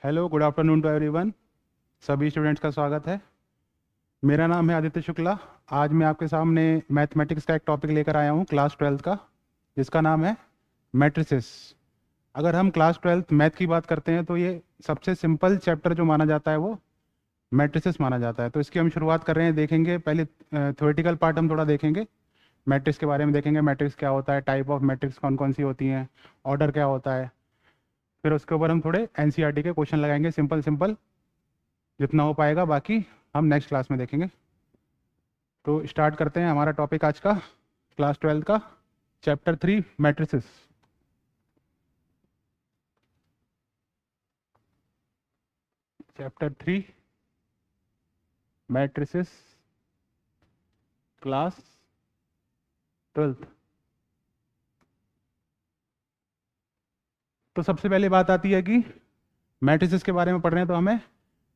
Hello, good afternoon to everyone. सभी students का स्वागत है। मेरा नाम है आदित्य शुक्ला। आज मैं आपके सामने मैथमेटिक्स का एक टॉपिक लेकर आया हूँ क्लास 12th का, जिसका नाम है मैट्रिसेस। अगर हम क्लास 12th मैथ की बात करते हैं तो ये सबसे सिंपल चैप्टर जो माना जाता है वो मैट्रिसेस माना जाता है। तो इसकी हम शुरुआत कर रहे हैं। देखेंगे पहले थ्योरेटिकल पार्ट हम थोड़ा देखेंगे, मैट्रिक्स के बारे में देखेंगे। मैट्रिक्स क्या होता है, टाइप ऑफ मैट्रिक्स कौन कौन सी होती हैं, ऑर्डर क्या होता है। फिर उसके ऊपर हम थोड़े एनसीईआरटी के क्वेश्चन लगाएंगे, सिंपल सिंपल जितना हो पाएगा, बाकी हम नेक्स्ट क्लास में देखेंगे। तो स्टार्ट करते हैं हमारा टॉपिक आज का, क्लास 12 का, chapter 3 matrices. Chapter 3 matrices, class 12। तो सबसे पहले बात आती है कि मैट्रिसेस के बारे में पढ़ रहे हैं तो हमें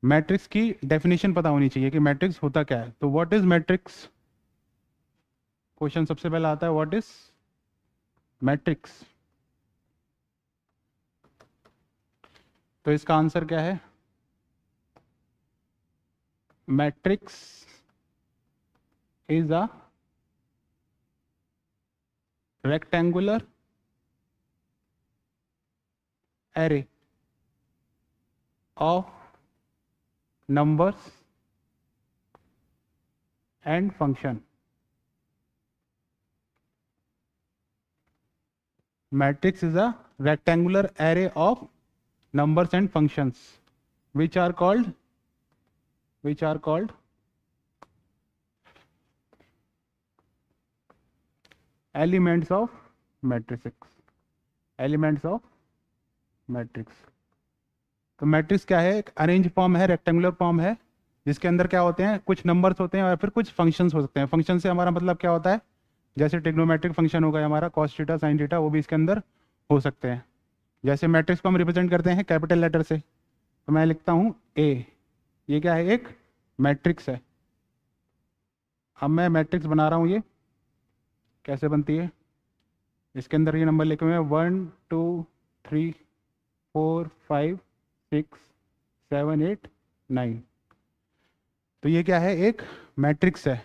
मैट्रिक्स की डेफिनेशन पता होनी चाहिए कि मैट्रिक्स होता क्या है। तो व्हाट इज मैट्रिक्स, क्वेश्चन सबसे पहला आता है, व्हाट इज मैट्रिक्स। तो इसका आंसर क्या है, matrix is a rectangular array of numbers and function. Matrix is a rectangular array of numbers and functions which are called elements of matrices, elements of matrix. तो matrix क्या है, एक arrange form है, rectangular form है, जिसके अंदर क्या होते हैं, कुछ नंबर्स होते हैं और फिर कुछ फंक्शंस हो सकते हैं। फंक्शन से हमारा मतलब क्या होता है, जैसे ट्रिग्नोमेट्रिक फंक्शन होगा हमारा कॉस थीटा साइन थीटा, वो भी इसके अंदर हो सकते हैं। जैसे मैट्रिक्स को हम रिप्रेजेंट करते हैं कैपिटल लेटर से, तो मैं लिखता हूँ ए, ये क्या है, एक मैट्रिक्स है। अब मैं मैट्रिक्स बना रहा हूँ, ये कैसे बनती है, इसके अंदर ये नंबर लिखे हुए हैं 1 2 3 4 5 6 7 8 9। तो ये क्या है, एक मैट्रिक्स है।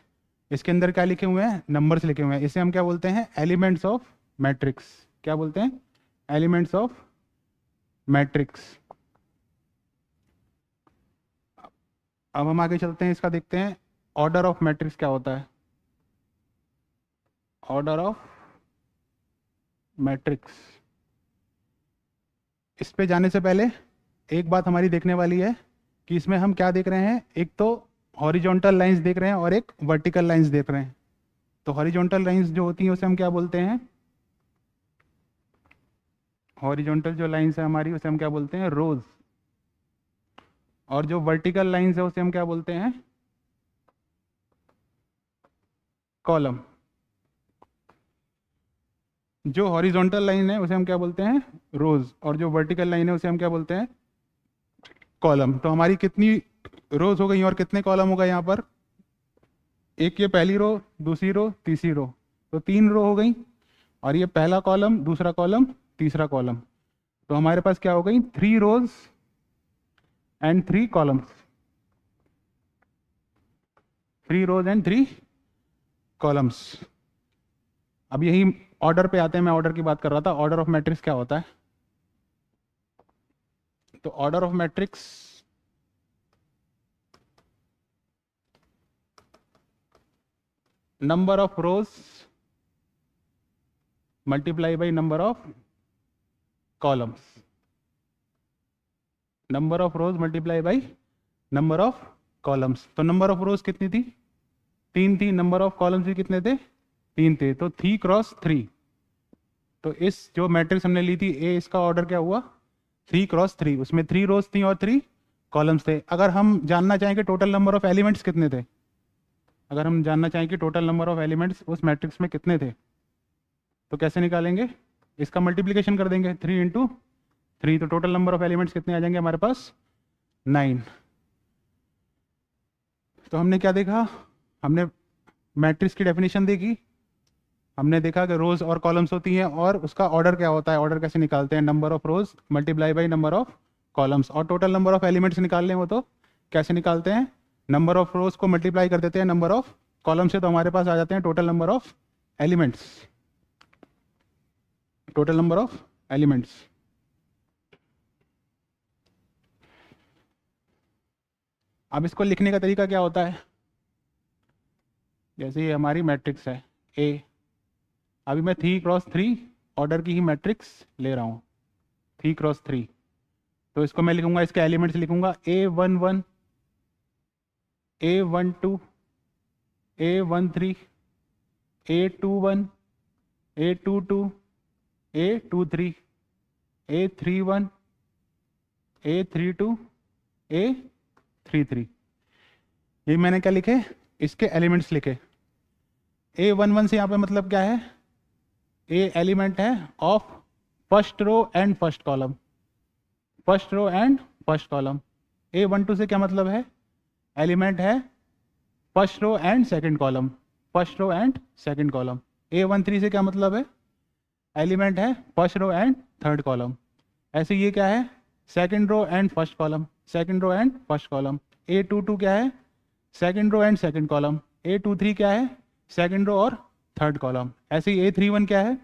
इसके अंदर क्या लिखे हुए हैं, नंबर्स लिखे हुए हैं। इसे हम क्या बोलते हैं, एलिमेंट्स ऑफ मैट्रिक्स। क्या बोलते हैं, एलिमेंट्स ऑफ मैट्रिक्स। अब हम आगे चलते हैं, इसका देखते हैं ऑर्डर ऑफ मैट्रिक्स क्या होता है। ऑर्डर ऑफ मैट्रिक्स, इस पे जाने से पहले एक बात हमारी देखने वाली है कि इसमें हम क्या देख रहे हैं, एक तो हॉरिजॉन्टल लाइंस देख रहे हैं और एक वर्टिकल लाइंस देख रहे हैं। तो हॉरिजॉन्टल लाइंस जो होती हैं उसे हम क्या बोलते हैं, हॉरिजॉन्टल जो लाइंस है हमारी उसे हम क्या बोलते हैं, रोज। और जो वर्टिकल लाइंस है उसे हम क्या बोलते हैं, कॉलम। जो हॉरिजॉन्टल लाइन है उसे हम क्या बोलते हैं, रोज, और जो वर्टिकल लाइन है उसे हम क्या बोलते हैं, कॉलम। तो हमारी कितनी रोज हो गई और कितने कॉलम होगा यहाँ पर, एक ये पहली रो, दूसरी रो, तीसरी रो, तो 3 रो हो गई। और ये पहला कॉलम, दूसरा कॉलम, तीसरा कॉलम। तो हमारे पास क्या हो गई, 3 rows and 3 columns, 3 rows and 3 columns. अब यही ऑर्डर पे आते हैं, मैं ऑर्डर की बात कर रहा था। ऑर्डर ऑफ मैट्रिक्स क्या होता है, तो order of matrix number of rose multiply by number of columns, number of rose multiply by number of columns. तो नंबर ऑफ रोज कितनी थी, 3 थी। नंबर ऑफ कॉलम्स भी कितने थे, 3 थे। तो 3 क्रॉस 3। तो इस जो मैट्रिक्स हमने ली थी ए, इसका ऑर्डर क्या हुआ, 3 क्रॉस 3। उसमें 3 रोज थी और 3 कॉलम्स थे। अगर हम जानना चाहें कि टोटल नंबर ऑफ एलिमेंट्स कितने थे, अगर हम जानना चाहें कि टोटल नंबर ऑफ एलिमेंट्स उस मैट्रिक्स में कितने थे, तो कैसे निकालेंगे, इसका मल्टीप्लिकेशन कर देंगे, 3 इंटू 3। तो टोटल नंबर ऑफ एलिमेंट्स कितने आ जाएंगे हमारे पास, 9। तो हमने क्या देखा, हमने मैट्रिक्स की डेफिनेशन देखी, हमने देखा कि रोज और कॉलम्स होती हैं और उसका ऑर्डर क्या होता है, ऑर्डर कैसे निकालते हैं, number of rose multiply by number of columns, और टोटल नंबर ऑफ एलिमेंट्स निकालने हो तो कैसे निकालते हैं, नंबर ऑफ रोज को मल्टीप्लाई कर देते हैं नंबर ऑफ कॉलम से, तो हमारे पास आ जाते हैं total number of elements, total number of elements. अब इसको लिखने का तरीका क्या होता है, जैसे ये हमारी मैट्रिक्स है ए, अभी मैं 3x3 ऑर्डर की ही मैट्रिक्स ले रहा हूँ, 3x3, तो इसको मैं लिखूंगा, इसके एलिमेंट्स लिखूंगा A11, A12, A13, A21, A22, A23, A31, A32, A33। ये मैंने क्या लिखे, इसके एलिमेंट्स लिखे। A11 से यहाँ पे मतलब क्या है, ए एलिमेंट है of first row and first column, first row and first column. A12 से क्या मतलब है, एलिमेंट है first row and second column, first row and second column. A13 से क्या मतलब है, एलिमेंट है first row and third column. ऐसे ये क्या है, second row and first column, second row and first column. A22 क्या है, second row and second column. A23 क्या है, सेकंड रो और थर्ड कॉलम। ऐसे ही A31 क्या है,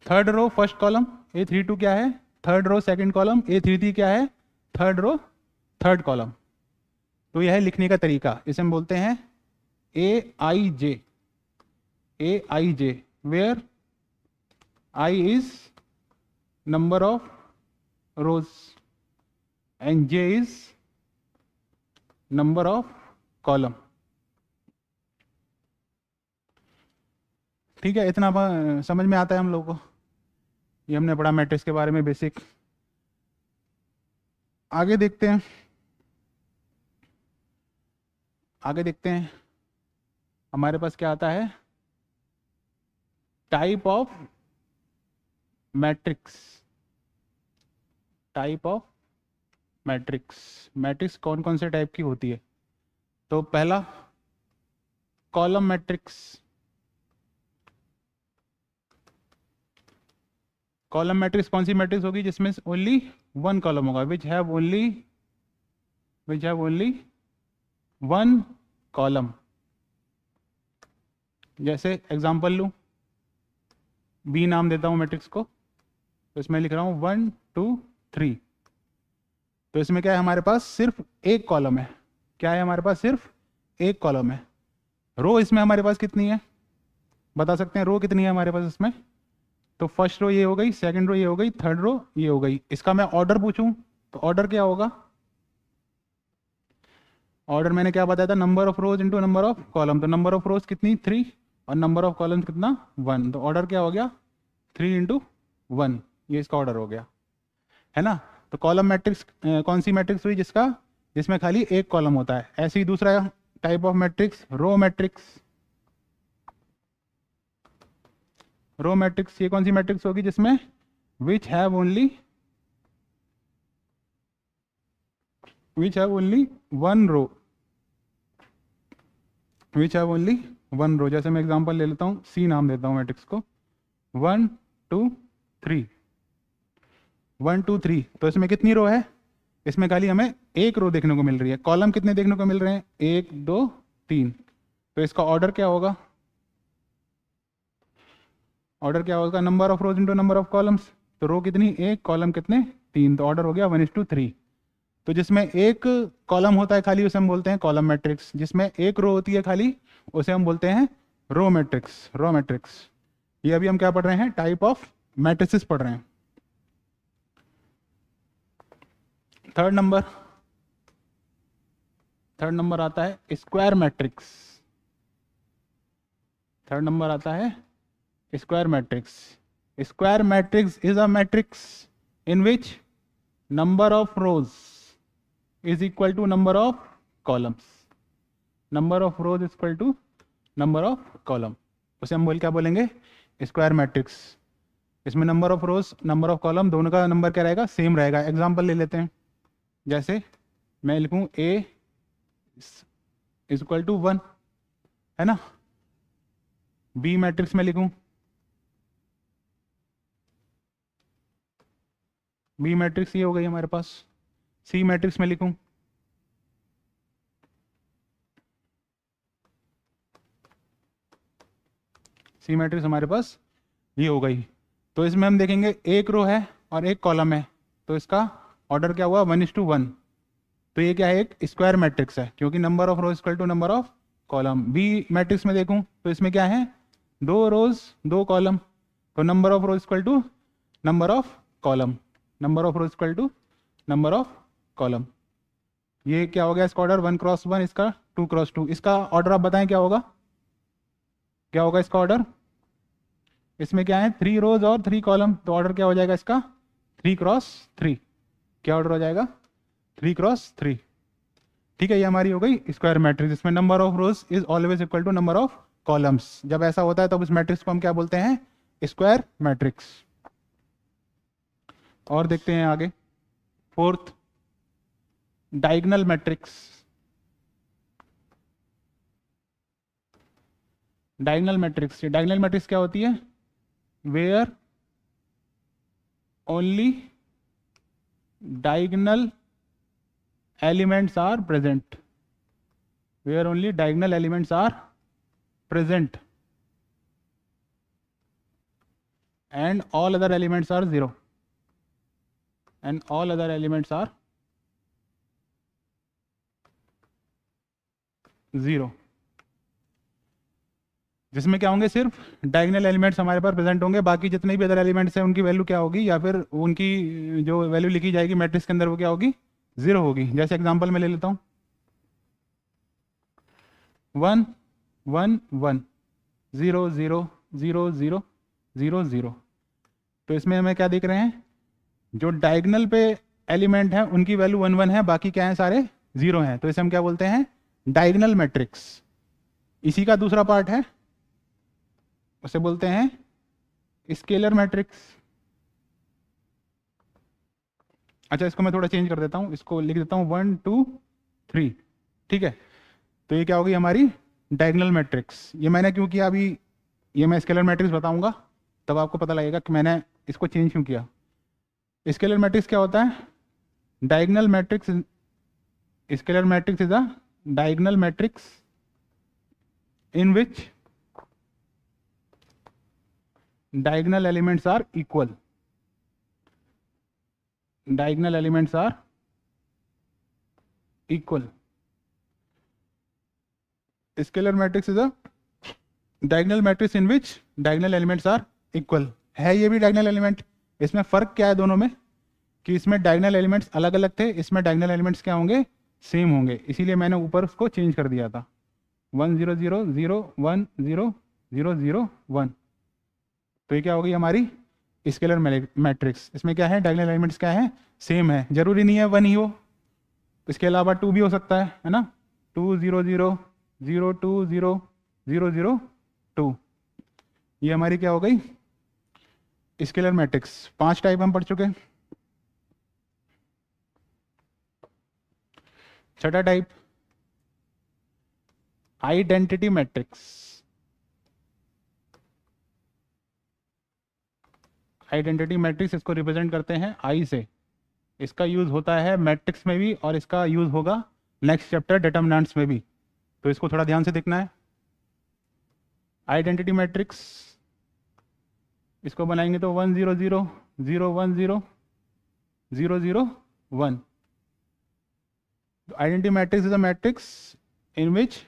third row first column. A32 क्या है, third row second column. A33 क्या है, थर्ड रो थर्ड कॉलम। तो यह है लिखने का तरीका, इसे हम बोलते हैं AIJ, AIJ, where I is number of rows and J is number of column। ठीक है, इतना समझ में आता है हम लोगों को, ये हमने पढ़ा मैट्रिक्स के बारे में बेसिक। आगे देखते हैं, आगे देखते हैं हमारे पास क्या आता है, type of matrix, type of matrix. Matrix कौन कौन से टाइप की होती है, तो पहला कॉलम मैट्रिक्स। कॉलम मैट्रिक्स कौन सी मैट्रिक्स होगी, जिसमें ओनली वन कॉलम होगा, विच हैव ओनली वन कॉलम। जैसे एग्जांपल लूं, बी नाम देता हूं मैट्रिक्स को, तो इसमें लिख रहा हूं 1 2 3। तो इसमें क्या है, हमारे पास सिर्फ एक कॉलम है। क्या है, हमारे पास सिर्फ एक कॉलम है। रो इसमें हमारे पास कितनी है, बता सकते हैं रो कितनी है हमारे पास इसमें, तो फर्स्ट रो ये हो गई, सेकंड रो ये हो गई, थर्ड रो ये हो गई। इसका मैं ऑर्डर पूछूं तो ऑर्डर क्या होगा, ऑर्डर मैंने क्या बताया था, number of rose into number of column. तो नंबर ऑफ रोज कितनी 3 और नंबर ऑफ कॉलम कितना 1, तो ऑर्डर क्या हो गया 3 इंटू 1, ये इसका ऑर्डर हो गया, है ना। तो कॉलम मैट्रिक्स कौन सी मैट्रिक्स हुई, जिसमें खाली एक कॉलम होता है। ऐसे ही दूसरा type of matrix row matrix. Row matrix ये कौन सी मैट्रिक्स होगी, जिसमें which have only one row, which have only one row. जैसे मैं एग्जांपल ले लेता हूँ, सी नाम देता हूँ मैट्रिक्स को, 1 2 3, 1 2 3। तो इसमें कितनी रो है, इसमें खाली हमें एक रो देखने को मिल रही है। कॉलम कितने देखने को मिल रहे हैं, 1 2 3। तो इसका ऑर्डर क्या होगा, ऑर्डर क्या होगा, number of rose into number of columns. तो रो कितनी, एक, कॉलम कितने 3, तो ऑर्डर हो गया 1:3। तो जिसमें एक कॉलम होता है खाली, उसे हम बोलते हैं कॉलम मैट्रिक्स। जिसमें एक रो होती है खाली, उसे हम बोलते हैं रो मैट्रिक्स, रो मैट्रिक्स। ये अभी हम क्या पढ़ रहे हैं, टाइप ऑफ मैट्रिसेस पढ़ रहे हैं। थर्ड नंबर आता है स्क्वायर मैट्रिक्स। थर्ड नंबर आता है square matrix. Square matrix is a matrix in which number of rose is equal to number of columns, number of rows is equal to number of column। उसे हम क्या बोलेंगे, square matrix. इसमें number of rose number of column दोनों का number क्या रहेगा, same रहेगा। एग्जांपल ले लेते हैं, जैसे मैं लिखूं A इज इक्वल टू 1, है ना। बी मैट्रिक्स में लिखूं बी मैट्रिक्स ये हो गई हमारे पास। सी मैट्रिक्स में लिखूं, सी मैट्रिक्स हमारे पास ये हो गई। तो इसमें हम देखेंगे एक रो है और एक कॉलम है, तो इसका ऑर्डर क्या हुआ 1:1। तो ये क्या है, एक स्क्वायर मैट्रिक्स है क्योंकि number of row equal to number of column. B matrix में देखूं तो इसमें क्या है, 2 रोज 2 कॉलम, तो number of row equal to number of column, number of row equal to number of column. ये क्या हो गया इसका ऑर्डर 1x1, इसका 2x2। इसका ऑर्डर आप बताएं क्या होगा, क्या होगा इसका ऑर्डर। इसमें क्या है 3 रोज और 3 कॉलम, तो ऑर्डर क्या हो जाएगा इसका 3x3। क्या ऑर्डर हो जाएगा 3x3। ठीक है, ये हमारी हो गई स्क्वायर मैट्रिक्स, इसमें number of rows is always equal to number of columns. जब ऐसा होता है तब इस मैट्रिक्स को हम क्या बोलते हैं, स्क्वायर मैट्रिक्स। और देखते हैं आगे, fourth diagonal matrix. Diagonal matrix, diagonal matrix क्या होती है, where only diagonal elements are present, where only diagonal elements are present and all other elements are 0, and all other elements are 0। जिसमें क्या होंगे, सिर्फ डायगोनल एलिमेंट्स हमारे पास present होंगे, बाकी जितने भी अदर एलिमेंट्स हैं उनकी वैल्यू क्या होगी, या फिर उनकी जो वैल्यू लिखी जाएगी मैट्रिक्स के अंदर वो क्या होगी, 0 होगी। जैसे एग्जांपल में ले लेता हूँ 1 1 1 0 0 0 0 0 0। तो इसमें हमें क्या देख रहे हैं, जो डायगोनल पे एलिमेंट हैं उनकी वैल्यू 1 1 है, बाकी क्या है सारे 0 हैं, तो इसे हम क्या बोलते हैं, डायगोनल मैट्रिक्स। इसी का दूसरा पार्ट है, उसे बोलते हैं स्केलर मैट्रिक्स। अच्छा, इसको मैं थोड़ा चेंज कर देता हूं, इसको लिख देता हूं 1 2 3। ठीक है, तो ये क्या होगी हमारी डायगोनल मैट्रिक्स। ये मैंने क्यों किया, अभी ये मैं स्केलर मैट्रिक्स बताऊंगा तब आपको पता लगेगा कि मैंने इसको चेंज क्यों किया। स्केलर मैट्रिक्स क्या होता है, diagonal matrix, scalar matrix is a diagonal matrix in which diagonal elements are equal, diagonal elements are equal। scalar matrix is a diagonal matrix in which diagonal elements are equal। है ये भी diagonal element, इसमें फर्क क्या है दोनों में, कि इसमें diagonal elements अलग अलग थे, इसमें diagonal elements क्या होंगे, सेम होंगे, इसीलिए मैंने ऊपर उसको चेंज कर दिया था 1 0 0 0 1 0 0 0 1। तो ये क्या होगी हमारी स्केलर मैट्रिक्स। इसमें क्या है, डायगोनल एलिमेंट्स क्या है, सेम है, जरूरी नहीं है 1 ही हो, इसके अलावा 2 भी हो सकता है ना, 2 0 0 0 2 0 0 0 2। ये हमारी क्या हो गई स्केलर मैट्रिक्स। 5 टाइप हम पढ़ चुके हैं। छठा type identity matrix. Identity matrix, इसको रिप्रेजेंट करते हैं आई से। इसका यूज होता है मैट्रिक्स में भी और इसका यूज होगा नेक्स्ट चैप्टर डिटरमिनेंट्स में भी, तो इसको थोड़ा ध्यान से देखना है। आइडेंटिटी मैट्रिक्स इसको बनाएंगे तो 1 0 0 0 1 0 0 0 1। Identity matrix is a matrix in which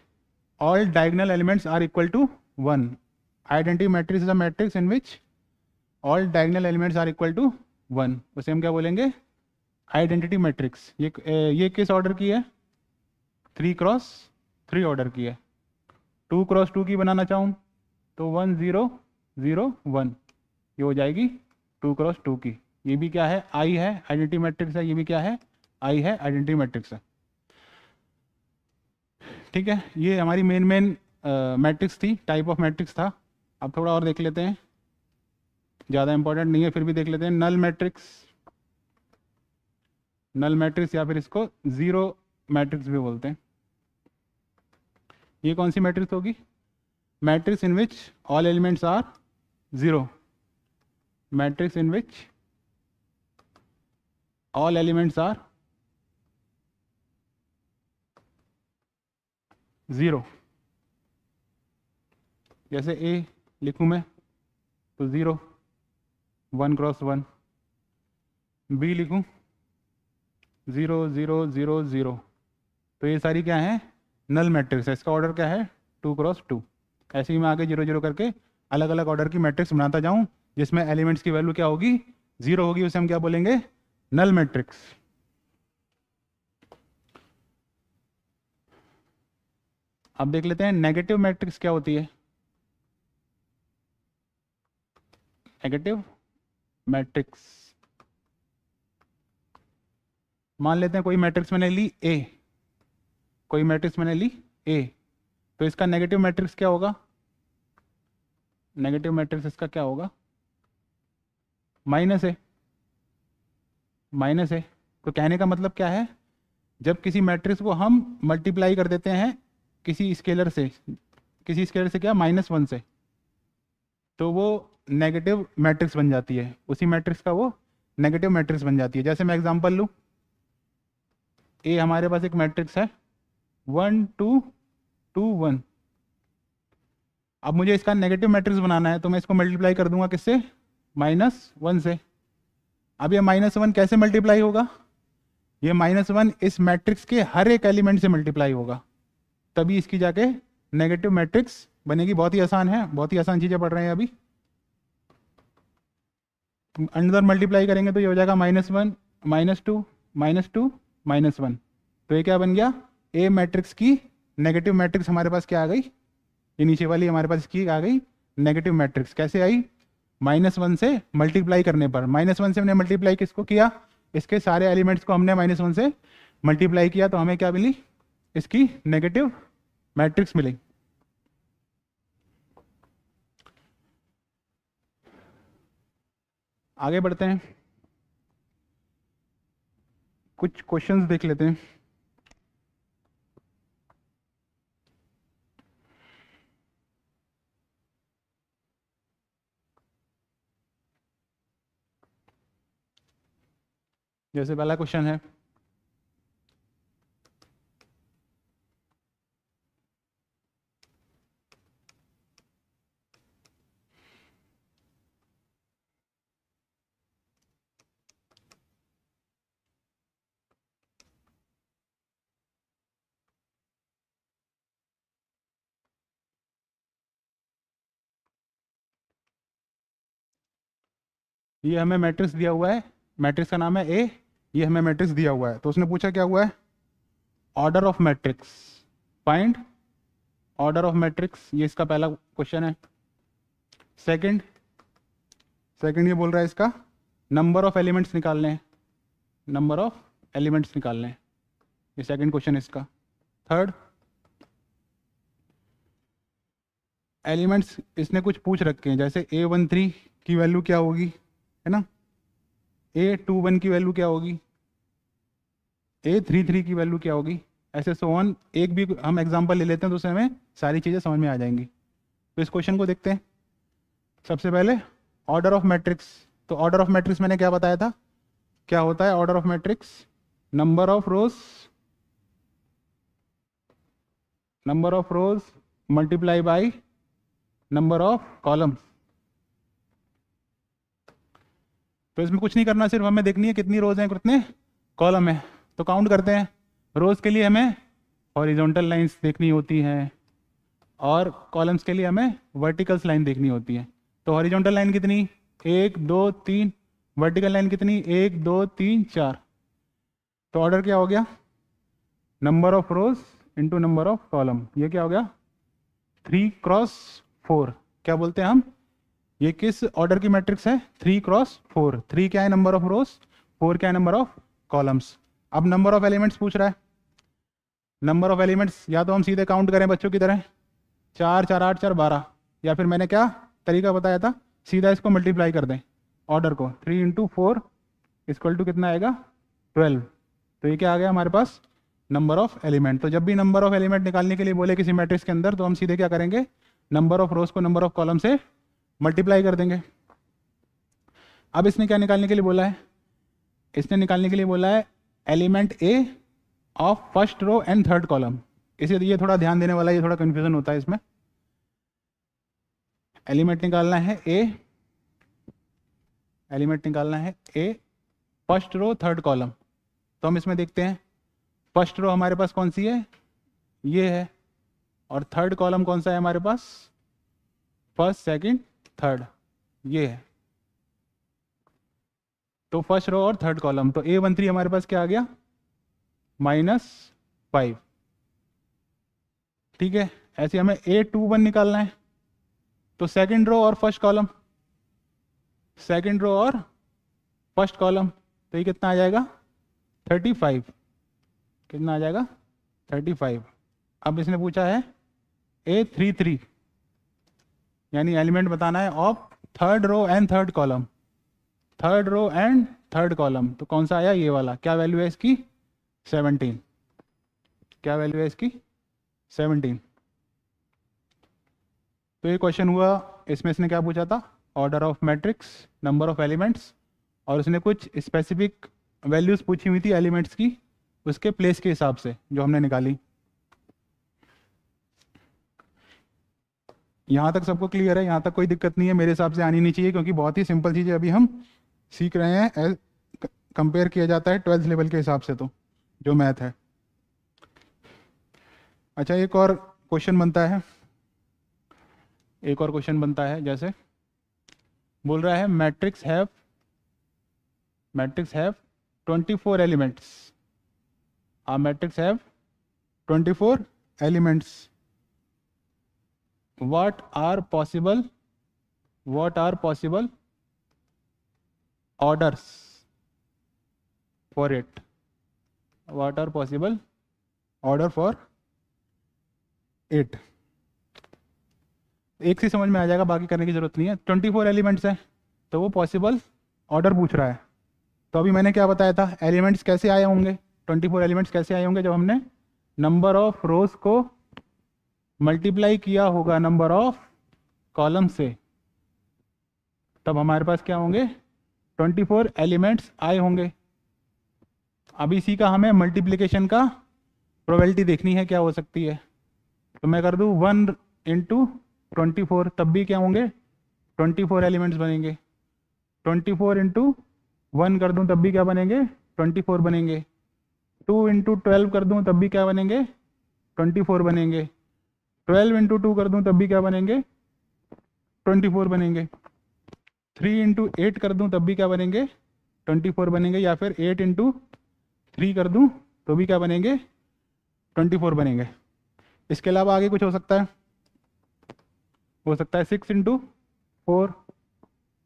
all diagonal elements are equal to 1। Identity matrix is a matrix in which all diagonal elements are equal to 1। उसे हम क्या बोलेंगे, आइडेंटिटी मैट्रिक्स। ये किस ऑर्डर की है, 3x3 ऑर्डर की है। 2x2 की बनाना चाहूँ तो 1 0 0 1, ये हो जाएगी 2x2 की। ये भी क्या है, आई है, आइडेंटिटी मैट्रिक्स है, ये भी क्या है, आई है, आइडेंटिटी मैट्रिक्स है। ठीक है, ये हमारी मेन मैट्रिक्स थी, टाइप ऑफ मैट्रिक्स था। अब थोड़ा और देख लेते हैं, ज़्यादा इंपॉर्टेंट नहीं है फिर भी देख लेते हैं। नल मैट्रिक्स, नल मैट्रिक्स या फिर इसको जीरो मैट्रिक्स भी बोलते हैं। ये कौन सी मैट्रिक्स होगी, matrix in which all elements are 0, matrix in which all elements are 0। जैसे ए लिखूं मैं तो 0, 1 क्रॉस 1। बी लिखूं 0 0 0 0। तो ये सारी क्या है, नल मैट्रिक्स है। इसका ऑर्डर क्या है, 2 क्रॉस 2। ऐसे ही मैं आगे 0 0 करके अलग अलग ऑर्डर की मैट्रिक्स बनाता जाऊं, जिसमें एलिमेंट्स की वैल्यू क्या होगी, 0 होगी। उसे हम क्या बोलेंगे, नल मैट्रिक्स। अब देख लेते हैं नेगेटिव मैट्रिक्स क्या होती है। नेगेटिव मैट्रिक्स, मान लेते हैं कोई मैट्रिक्स मैंने ली ए, कोई मैट्रिक्स मैंने ली ए, तो इसका नेगेटिव मैट्रिक्स क्या होगा, नेगेटिव मैट्रिक्स इसका क्या होगा, माइनस है, माइनस है। तो कहने का मतलब क्या है, जब किसी मैट्रिक्स को हम मल्टीप्लाई कर देते हैं किसी स्केलर से, किसी स्केलर से क्या, -1 से, तो वो नेगेटिव मैट्रिक्स बन जाती है। उसी मैट्रिक्स का वो नेगेटिव मैट्रिक्स बन जाती है। जैसे मैं एग्जांपल लूँ, ए हमारे पास एक मैट्रिक्स है 1 2 2 1। अब मुझे इसका नेगेटिव मैट्रिक्स बनाना है, तो मैं इसको मल्टीप्लाई कर दूंगा किससे, -1 से। अब ये -1 कैसे मल्टीप्लाई होगा, ये -1 इस मैट्रिक्स के हर एक एलिमेंट से मल्टीप्लाई होगा, तभी इसकी जाके नेगेटिव मैट्रिक्स बनेगी। बहुत ही आसान है, बहुत ही आसान चीज़ें पढ़ रहे हैं अभी। अंदर मल्टीप्लाई करेंगे तो ये हो जाएगा -1 -2 -2 -1। तो ये क्या बन गया, ए मैट्रिक्स की नेगेटिव मैट्रिक्स हमारे पास क्या आ गई, ये नीचे वाली हमारे पास इसकी आ गई नेगेटिव मैट्रिक्स। कैसे आई, -1 से मल्टीप्लाई करने पर। -1 से हमने मल्टीप्लाई किसको किया, इसके सारे एलिमेंट्स को हमने -1 से मल्टीप्लाई किया, तो हमें क्या मिली, इसकी नेगेटिव मैट्रिक्स मिली। आगे बढ़ते हैं, कुछ क्वेश्चंस देख लेते हैं। जैसे पहला क्वेश्चन है, ये हमें मैट्रिक्स दिया हुआ है, मैट्रिक्स का नाम है ए, ये हमें मैट्रिक्स दिया हुआ है। तो उसने पूछा क्या हुआ है, order of matrix, find order of matrix, ये इसका पहला क्वेश्चन है। सेकंड ये बोल रहा है इसका नंबर ऑफ एलिमेंट्स निकालने हैं, नंबर ऑफ एलिमेंट्स निकालने हैं, ये सेकंड क्वेश्चन है इसका। थर्ड, एलिमेंट्स इसने कुछ पूछ रखे हैं, जैसे A13 की वैल्यू क्या होगी, है ना, A21 की वैल्यू क्या होगी, A33 की वैल्यू क्या होगी, ऐसे सो ऑन। एक भी हम एग्जांपल ले लेते हैं तो उससे हमें सारी चीज़ें समझ में आ जाएंगी। तो इस क्वेश्चन को देखते हैं। सबसे पहले ऑर्डर ऑफ मैट्रिक्स, तो ऑर्डर ऑफ मैट्रिक्स मैंने क्या बताया था, क्या होता है order of matrix, number of rose multiply by number of columns. तो इसमें कुछ नहीं करना, सिर्फ हमें देखनी है कितनी रोज हैं कितने कॉलम है। तो काउंट करते हैं। रोज के लिए हमें हॉरिजॉन्टल लाइंस देखनी होती हैं और कॉलम्स के लिए हमें वर्टिकल्स लाइन देखनी होती है। तो हॉरिजॉन्टल लाइन कितनी, 1 2 3, वर्टिकल लाइन कितनी, 1 2 3 4। तो ऑर्डर क्या हो गया, number of rose into number of column, ये क्या हो गया 3 क्रॉस 4। क्या बोलते हैं हम, ये किस ऑर्डर की मैट्रिक्स है, 3 क्रॉस 4। 3 क्या है नंबर ऑफ रोज, 4 क्या है नंबर ऑफ कॉलम्स। अब नंबर ऑफ एलिमेंट्स पूछ रहा है। नंबर ऑफ एलिमेंट्स या तो हम सीधे काउंट करें बच्चों की तरह, 4 4 8 4 12, या फिर मैंने क्या तरीका बताया था, सीधा इसको मल्टीप्लाई कर दें ऑर्डर को, 3 इंटू 4 इक्वल टू कितना आएगा 12। तो ये क्या आ गया हमारे पास, नंबर ऑफ एलिमेंट। तो जब भी नंबर ऑफ एलिमेंट निकालने के लिए बोले किसी मैट्रिक्स के अंदर, तो हम सीधे क्या करेंगे, नंबर ऑफ रोज को नंबर ऑफ कॉलम से मल्टीप्लाई कर देंगे। अब इसने क्या निकालने के लिए बोला है, इसने निकालने के लिए बोला है element A of first row and third column. इसे ये थोड़ा ध्यान देने वाला, ये थोड़ा कन्फ्यूजन होता है इसमें। एलिमेंट निकालना है ए, एलिमेंट निकालना है ए फर्स्ट रो थर्ड कॉलम। तो हम इसमें देखते हैं फर्स्ट रो हमारे पास कौन सी है, ये है, और थर्ड कॉलम कौन सा है हमारे पास, फर्स्ट सेकंड थर्ड, ये है। तो फर्स्ट रो और थर्ड कॉलम, तो A13 हमारे पास क्या आ गया, -5। ठीक है, ऐसे हमें A21 निकालना है। तो सेकंड रो और फर्स्ट कॉलम, सेकंड रो और फर्स्ट कॉलम, तो ये कितना आ जाएगा 35। कितना आ जाएगा 35। अब इसने पूछा है A33, यानी एलिमेंट बताना है of third row and third column, third row and third column. तो कौन सा आया, ये वाला। क्या वैल्यू है इसकी 17। क्या वैल्यू है इसकी 17। तो ये क्वेश्चन हुआ, इसमें इसने क्या पूछा था, order of matrix, number of elements, और उसने कुछ स्पेसिफिक वैल्यूज पूछी हुई थी एलिमेंट्स की, उसके प्लेस के हिसाब से जो हमने निकाली। यहाँ तक सबको क्लियर है, यहाँ तक कोई दिक्कत नहीं है, मेरे हिसाब से आनी नहीं चाहिए, क्योंकि बहुत ही सिंपल चीज़ें अभी हम सीख रहे हैं, कंपेयर किया जाता है 12th लेवल के हिसाब से, तो जो मैथ है। अच्छा, एक और क्वेश्चन बनता है, एक और क्वेश्चन बनता है, जैसे बोल रहा है matrix have 24 elements, a matrix have 24 elements, what are possible orders for it, what are possible order for it। एक से समझ में आ जाएगा, बाकी करने की जरूरत नहीं है। 24 एलिमेंट्स हैं, तो वो पॉसिबल ऑर्डर पूछ रहा है। तो अभी मैंने क्या बताया था, एलिमेंट्स कैसे आए होंगे, 24 एलिमेंट्स कैसे आए होंगे, जब हमने नंबर ऑफ रोज को मल्टीप्लाई किया होगा नंबर ऑफ कॉलम से, तब हमारे पास क्या होंगे 24 एलिमेंट्स आए होंगे। अब इसी का हमें मल्टीप्लिकेशन का प्रोबेबिलिटी देखनी है क्या हो सकती है। तो मैं कर दूं 1 × 24, तब भी क्या होंगे 24 एलिमेंट्स बनेंगे। 24 × 1 कर दूं तब भी क्या बनेंगे 24 बनेंगे। 2 × 12 कर दूं तब भी क्या बनेंगे 24 बनेंगे। 12 × 2 कर दूं तब भी क्या बनेंगे 24 बनेंगे। 3 × 8 कर दूं तब भी क्या बनेंगे 24 बनेंगे, या फिर 8 × 3 कर दूं तो भी क्या बनेंगे 24 बनेंगे। इसके अलावा आगे कुछ हो सकता है, 6 × 4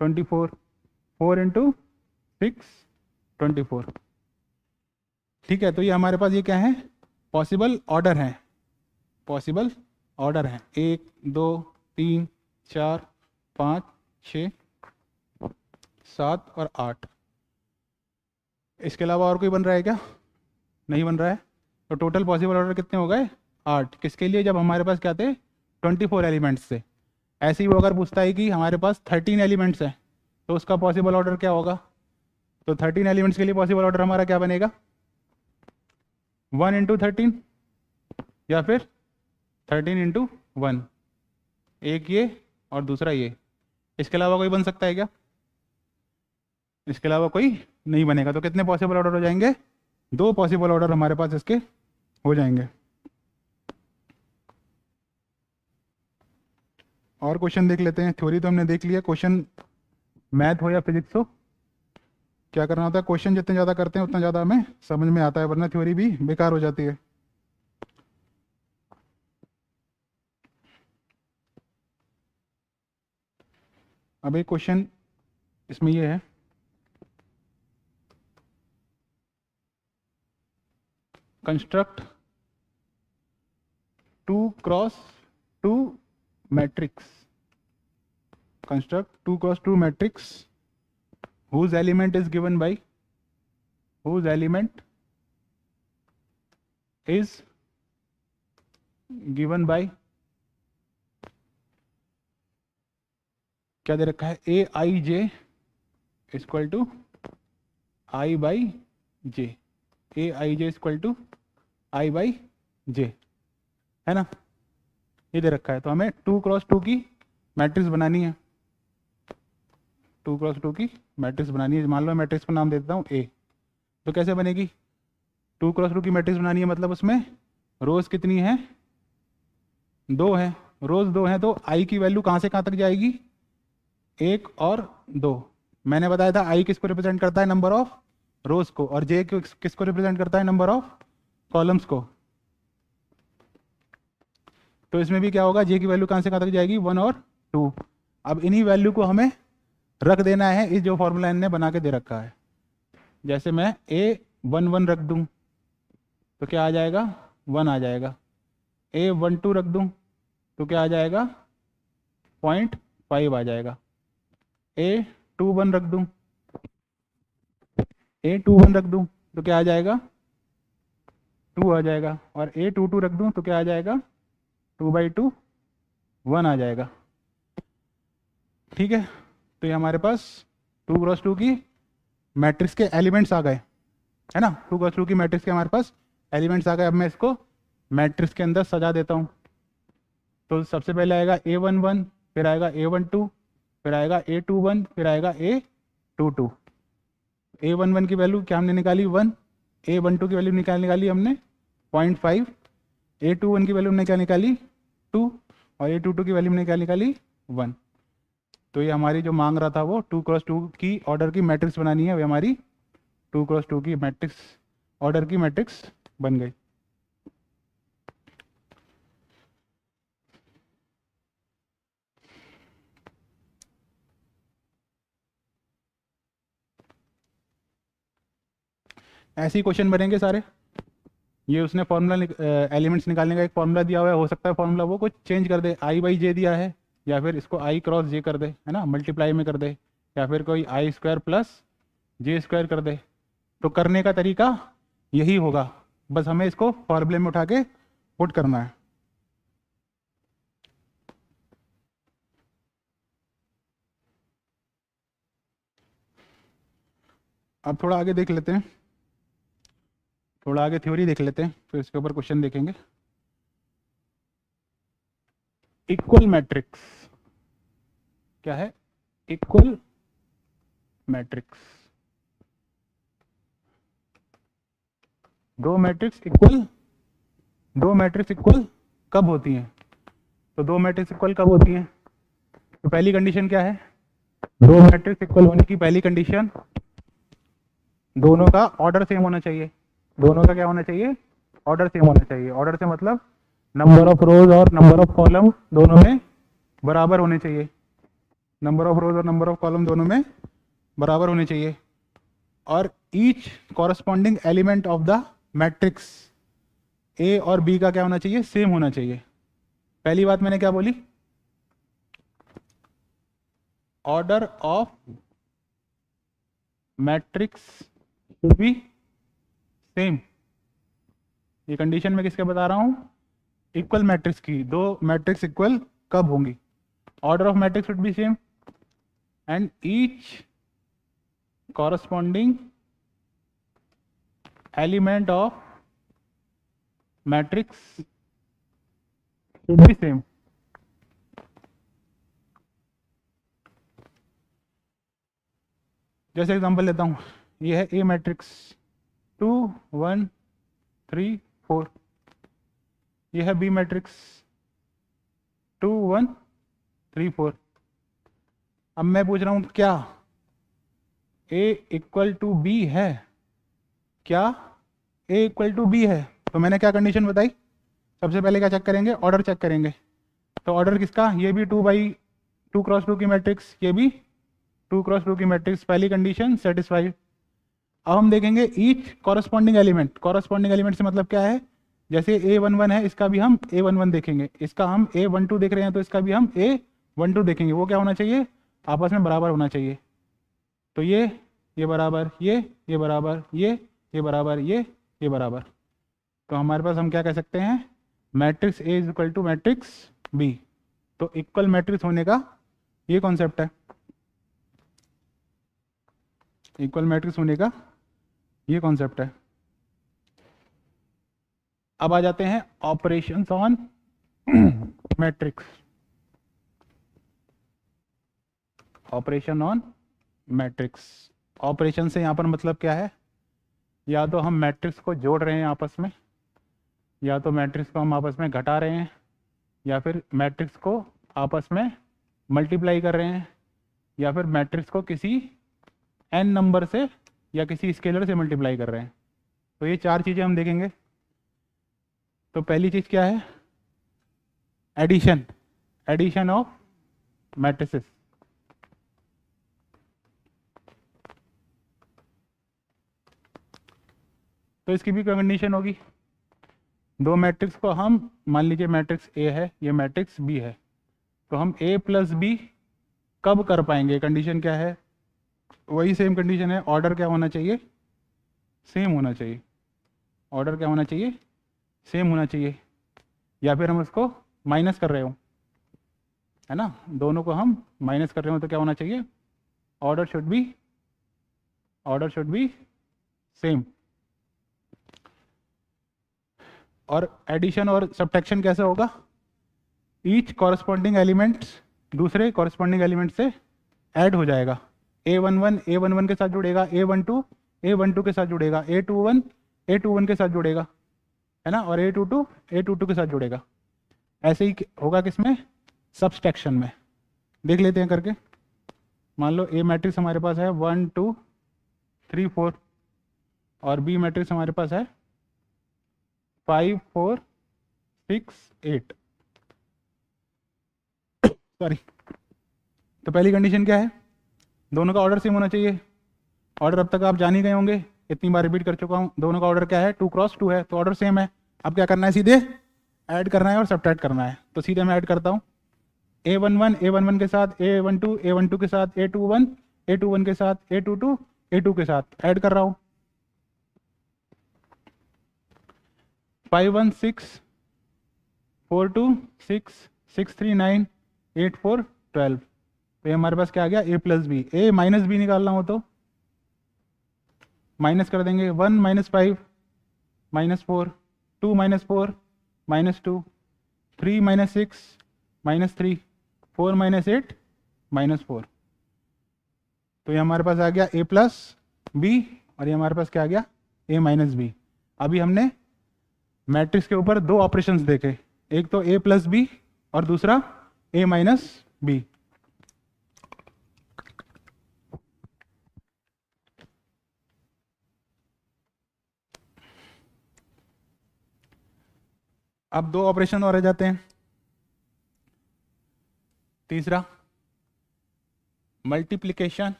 24, 4 × 6 24। ठीक है, तो ये हमारे पास ये क्या है, पॉसिबल ऑर्डर है, पॉसिबल ऑर्डर है 1 2 3 4 5 6 7 और 8। इसके अलावा और कोई बन रहा है क्या, नहीं बन रहा है। तो टोटल पॉसिबल ऑर्डर कितने हो गए 8। किसके लिए, जब हमारे पास क्या थे 24 एलिमेंट्स थे। ऐसे ही वो अगर पूछता है कि हमारे पास 13 एलिमेंट्स हैं, तो उसका पॉसिबल ऑर्डर क्या होगा। तो 13 एलिमेंट्स के लिए पॉसिबल ऑर्डर हमारा क्या बनेगा 1 × 13, या फिर 13 × 1, एक ये और दूसरा ये। इसके अलावा कोई बन सकता है क्या, इसके अलावा कोई नहीं बनेगा। तो कितने पॉसिबल ऑर्डर हो जाएंगे 2 पॉसिबल ऑर्डर हमारे पास इसके हो जाएंगे। और क्वेश्चन देख लेते हैं। थ्योरी तो हमने देख लिया, क्वेश्चन मैथ हो या फिजिक्स हो, क्या करना होता है, क्वेश्चन जितने ज़्यादा करते हैं उतना ज़्यादा हमें समझ में आता है, वरना थ्योरी भी बेकार हो जाती है। अब एक क्वेश्चन इसमें ये है, construct 2 × 2 matrix, construct 2 × 2 matrix whose element is given by, whose element is given by, क्या दे रखा है, AIJ = I by J, A I J equal to I by J, है ना, ये दे रखा है। तो हमें 2 क्रॉस 2 की मैट्रिक्स बनानी है, 2 क्रॉस 2 की मैट्रिक्स बनानी है। मान लो मैट्रिक्स का नाम दे देता हूँ ए। तो कैसे बनेगी? 2 क्रॉस 2 की मैट्रिक्स बनानी है, मतलब उसमें रोज कितनी है? 2 है, रोज 2 है, तो आई की वैल्यू कहाँ से कहाँ तक जाएगी? 1 और 2। मैंने बताया था आई किसको रिप्रेजेंट करता है? नंबर ऑफ रोज को, और जे किसको रिप्रेजेंट करता है? नंबर ऑफ कॉलम्स को। तो इसमें भी क्या होगा? जे की वैल्यू कहाँ से कहाँ तक जाएगी? 1 और 2। अब इन्हीं वैल्यू को हमें रख देना है इस जो फॉर्मूला इनने बना के दे रखा है। जैसे मैं A11 रख दूं तो क्या आ जाएगा? 1 आ जाएगा। A12 रख दूं तो क्या आ जाएगा? 0.5 आ जाएगा। A21 रख दूं, A21 रख दूं तो क्या आ जाएगा? 2 आ जाएगा। और A22 रख दूं तो क्या आ जाएगा? 2/2 1 आ जाएगा। ठीक है, तो ये हमारे पास 2 क्रॉस 2 की मैट्रिक्स के एलिमेंट्स आ गए, है ना। 2 क्रॉस 2 की मैट्रिक्स के हमारे पास एलिमेंट्स आ गए। अब मैं इसको मैट्रिक्स के अंदर सजा देता हूँ। तो सबसे पहले आएगा A11, फिर आएगा A12, फिर आएगा A21, फिर आएगा A22। A11 की वैल्यू क्या हमने निकाली? 1। A12 की वैल्यू निकाली हमने 0.5। A21 की वैल्यू हमने क्या निकाली? 2। और A22 की वैल्यू हमने क्या निकाली? 1। तो ये हमारी जो मांग रहा था वो 2 क्रॉस 2 की ऑर्डर की मैट्रिक्स बनानी है, वो हमारी 2 क्रॉस 2 की मैट्रिक्स ऑर्डर की मैट्रिक्स बन गई। ऐसे ही क्वेश्चन बनेंगे सारे। ये उसने फॉर्मूला एलिमेंट्स निकालने का एक फॉर्मूला दिया हुआ है, हो सकता है फॉर्मूला वो कुछ चेंज कर दे, आई बाई जे दिया है, या फिर इसको आई क्रॉस जे कर दे, है ना, मल्टीप्लाई में कर दे, या फिर कोई आई स्क्वायर प्लस जे स्क्वायर कर दे। तो करने का तरीका यही होगा, बस हमें इसको फॉर्मूले में उठा के पुट करना है। अब थोड़ा आगे देख लेते हैं, थोड़ा आगे थ्योरी देख लेते हैं, फिर इसके ऊपर क्वेश्चन देखेंगे। इक्वल मैट्रिक्स क्या है? इक्वल मैट्रिक्स, दो मैट्रिक्स इक्वल कब होती हैं? तो दो मैट्रिक्स इक्वल कब होती हैं? तो पहली कंडीशन क्या है? दो मैट्रिक्स इक्वल होने की पहली कंडीशन, दोनों का ऑर्डर सेम होना चाहिए। दोनों का क्या होना चाहिए? ऑर्डर सेम होना चाहिए। ऑर्डर से मतलब नंबर ऑफ रोज और नंबर ऑफ कॉलम दोनों में बराबर होने चाहिए। नंबर ऑफ रोज और नंबर ऑफ कॉलम दोनों में बराबर होने चाहिए। और each corresponding element of the matrix A और बी का क्या होना चाहिए? सेम होना चाहिए। पहली बात मैंने क्या बोली? Order of matrix should B same. ये कंडीशन में किसके बता रहा हूं? इक्वल मैट्रिक्स की। दो मैट्रिक्स इक्वल कब होंगी? Order of matrix should B same and each corresponding element of matrix should B same. जैसे एग्जांपल लेता हूं, ये है ए मैट्रिक्स 2 1 3 4। ये है बी मैट्रिक्स 2 1 3 4। अब मैं पूछ रहा हूं क्या ए इक्वल टू बी है? क्या ए इक्वल टू बी है? तो मैंने क्या कंडीशन बताई? सबसे पहले क्या चेक करेंगे? ऑर्डर चेक करेंगे। तो ऑर्डर किसका? ये भी 2 क्रॉस 2 की मैट्रिक्स, ये भी 2 क्रॉस 2 की मैट्रिक्स। पहली कंडीशन सेटिस्फाइड। अब हम देखेंगे each corresponding element. Corresponding element से मतलब क्या है? जैसे A11 है, इसका भी हम A11 देखेंगे, इसका हम A12 देख रहे हैं, तो इसका भी हम A12 देखेंगे। वो क्या होना चाहिए? आपस में बराबर होना चाहिए। तो ये बराबर, ये बराबर, ये बराबर, ये बराबर। तो हमारे पास हम क्या कह सकते हैं? Matrix A is equal to matrix B. तो इक्वल मैट्रिक्स होने का ये कॉन्सेप्ट है। इक्वल मैट्रिक्स होने का ये कॉन्सेप्ट है। अब आ जाते हैं operations on matrix. Operation on matrix, operation से यहाँ पर मतलब क्या है, या तो हम मैट्रिक्स को जोड़ रहे हैं आपस में, या तो मैट्रिक्स को हम आपस में घटा रहे हैं, या फिर मैट्रिक्स को आपस में मल्टीप्लाई कर रहे हैं, या फिर मैट्रिक्स को किसी n नंबर से या किसी स्केलर से मल्टीप्लाई कर रहे हैं। तो ये चार चीज़ें हम देखेंगे। तो पहली चीज़ क्या है, एडिशन, एडिशन ऑफ मैट्रिसेस। तो इसकी भी कंडीशन होगी, दो मैट्रिक्स को हम, मान लीजिए मैट्रिक्स ए है, ये मैट्रिक्स बी है, तो हम ए प्लस बी कब कर पाएंगे, कंडीशन क्या है, वही सेम कंडीशन है, ऑर्डर क्या होना चाहिए, सेम होना चाहिए। ऑर्डर क्या होना चाहिए, सेम होना चाहिए। या फिर हम उसको माइनस कर रहे हो, है ना, दोनों को हम माइनस कर रहे हो, तो क्या होना चाहिए, ऑर्डर शुड बी सेम। और एडिशन और सब्ट्रैक्शन कैसे होगा, ईच कॉरस्पॉन्डिंग एलिमेंट दूसरे कॉरस्पॉन्डिंग एलिमेंट से ऐड हो जाएगा। A11 के साथ जुड़ेगा, A12 के साथ जुड़ेगा, A21 के साथ जुड़ेगा, है ना, और A22 के साथ जुड़ेगा। ऐसे ही होगा किसमें, सब्सट्रैक्शन में। देख लेते हैं करके। मान लो ए मैट्रिक्स हमारे पास है 1 2 3 4 और बी मैट्रिक्स हमारे पास है 5 4 6 8। सॉरी, तो पहली कंडीशन क्या है, दोनों का ऑर्डर सेम होना चाहिए। ऑर्डर अब तक आप जान ही गए होंगे, इतनी बार रिपीट कर चुका हूँ। दोनों का ऑर्डर क्या है, 2 क्रॉस 2 है, तो ऑर्डर सेम है। अब क्या करना है, सीधे ऐड करना है और सब्ट्रैक्ट करना है। तो सीधे मैं ऐड करता हूँ, A11 के साथ A12 के साथ A21 के साथ A22 के साथ ऐड कर रहा हूँ। 5 1 6 4 2 6 6 3 9 8 4 12। तो ये हमारे पास क्या आ गया, A plus B. A minus B निकालना हो तो माइनस कर देंगे, 1 -5 -4, 2 -4 -2, 3 -6 -3, 4 -8 -4। तो ये हमारे पास आ गया A प्लस बी, और ये हमारे पास क्या आ गया, A माइनस बी। अभी हमने मैट्रिक्स के ऊपर दो ऑपरेशंस देखे, एक तो A प्लस बी और दूसरा A माइनस बी। अब दो ऑपरेशन और रह जाते हैं। तीसरा,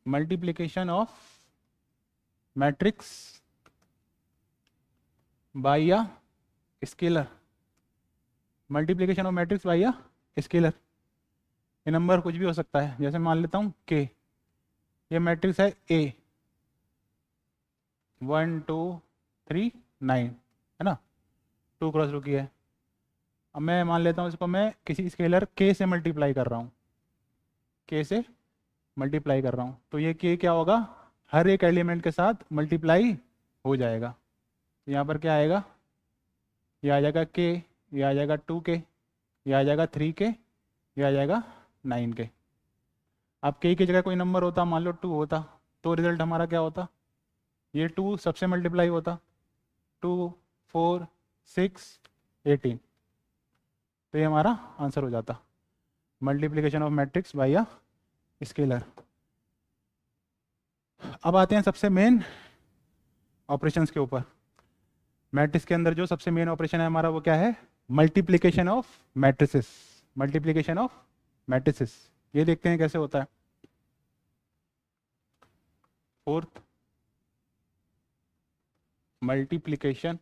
multiplication of matrix bye a scalar. Multiplication of matrix bye a scalar. ये नंबर कुछ भी हो सकता है, जैसे मान लेता हूँ K, ये मैट्रिक्स है A 1 2 3 9, है ना, 2 क्रॉस 2 की है। अब मैं मान लेता हूँ इसको मैं किसी स्केलर K से मल्टीप्लाई कर रहा हूँ, K से मल्टीप्लाई कर रहा हूँ, तो ये K क्या होगा, हर एक एलिमेंट के साथ मल्टीप्लाई हो जाएगा। यहाँ पर क्या आएगा, ये आ जाएगा K, ये आ जाएगा 2K, ये आ जाएगा 3K, ये आ जाएगा 9K। अब K की जगह कोई नंबर होता, मान लो 2 होता, तो रिजल्ट हमारा क्या होता, ये 2 सबसे मल्टीप्लाई होता, 2 4 6 18। तो ये हमारा आंसर हो जाता, multiplication of matrix bye a scalar. अब आते हैं सबसे मेन ऑपरेशंस के ऊपर। मैट्रिक्स के अंदर जो सबसे मेन ऑपरेशन है हमारा वो क्या है, multiplication of matrices. Multiplication of matrices, ये देखते हैं कैसे होता है। Fourth, multiplication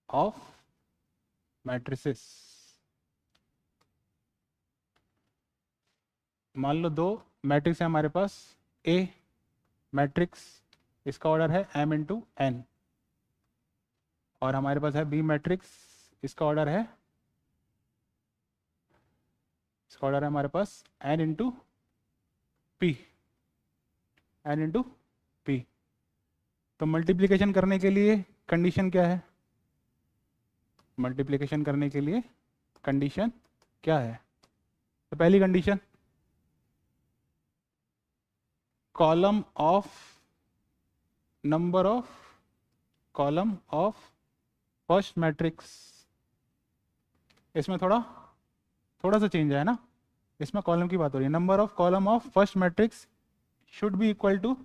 of matrices. मान लो दो मैट्रिक्स है हमारे पास, ए मैट्रिक्स, इसका ऑर्डर है m×n, और हमारे पास है बी मैट्रिक्स, इसका ऑर्डर है हमारे पास n×p। N into P. तो मल्टीप्लिकेशन करने के लिए कंडीशन क्या है? मल्टीप्लिकेशन करने के लिए कंडीशन क्या है? तो पहली condition, column of number of column of first matrix. इसमें थोड़ा सा चेंज है ना, इसमें कॉलम की बात हो रही है। Number of column of first matrix should be equal to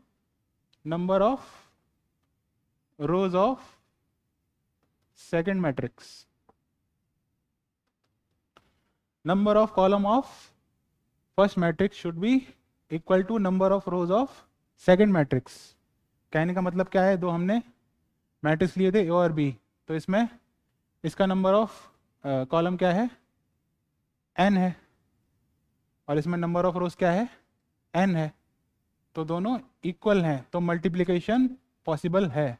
number of rows of second matrix. Number of column of first matrix should be equal to number of rows of second matrix. कहने का मतलब क्या है, दो हमने matrix लिए थे ए और बी, तो इसमें इसका नंबर ऑफ कॉलम क्या है? n है, और इसमें नंबर ऑफ रोज क्या है? n है। तो दोनों इक्वल हैं, तो मल्टीप्लिकेशन पॉसिबल है।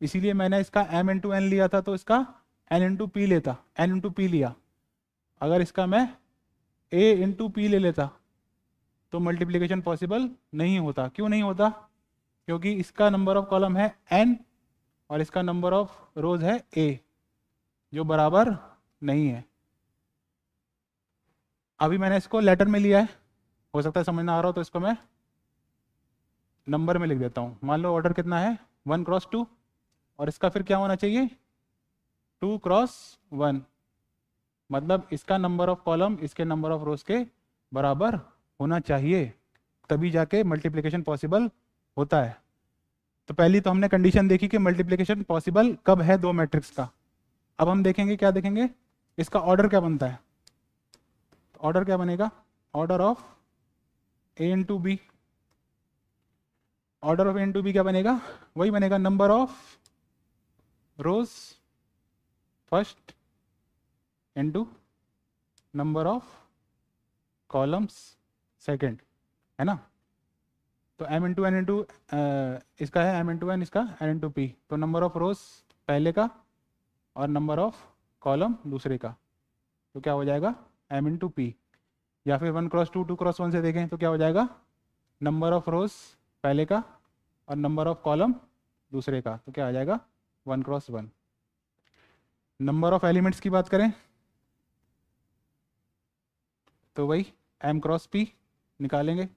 इसीलिए मैंने इसका m इंटू एन लिया था, तो इसका n इंटू पी लेता, n इंटू पी लिया। अगर इसका मैं a इंटू पी ले लेता तो मल्टीप्लिकेशन पॉसिबल नहीं होता। क्यों नहीं होता? क्योंकि इसका नंबर ऑफ कॉलम है n और इसका नंबर ऑफ रोज है a, जो बराबर नहीं है। अभी मैंने इसको लेटर में लिया है, हो सकता है समझ ना आ रहा हो, तो इसको मैं नंबर में लिख देता हूँ। मान लो ऑर्डर कितना है? 1 क्रॉस 2, और इसका फिर क्या होना चाहिए? 2 क्रॉस 1। मतलब इसका नंबर ऑफ कॉलम इसके नंबर ऑफ रोज के बराबर होना चाहिए, तभी जाके मल्टीप्लिकेशन पॉसिबल होता है। तो पहली तो हमने कंडीशन देखी कि मल्टीप्लिकेशन पॉसिबल कब है दो मैट्रिक्स का। अब हम देखेंगे, क्या देखेंगे, इसका ऑर्डर क्या बनता है। ऑर्डर क्या बनेगा? Order of A into B. Order of A into B क्या बनेगा? वही बनेगा, number of rows first into number of columns second, है ना। तो m इंटू एन इंटू इसका है m इंटू एन, इसका n इंटू पी। तो नंबर ऑफ रोज पहले का और नंबर ऑफ कॉलम दूसरे का, तो क्या हो जाएगा? m into P. या फिर 1 क्रॉस 2, 2 क्रॉस 1 से देखें तो क्या हो जाएगा? नंबर ऑफ रोज पहले का और नंबर ऑफ कॉलम दूसरे का, तो क्या आ जाएगा? 1 क्रॉस 1। नंबर ऑफ एलिमेंट्स की बात करें तो वही m क्रॉस p निकालेंगे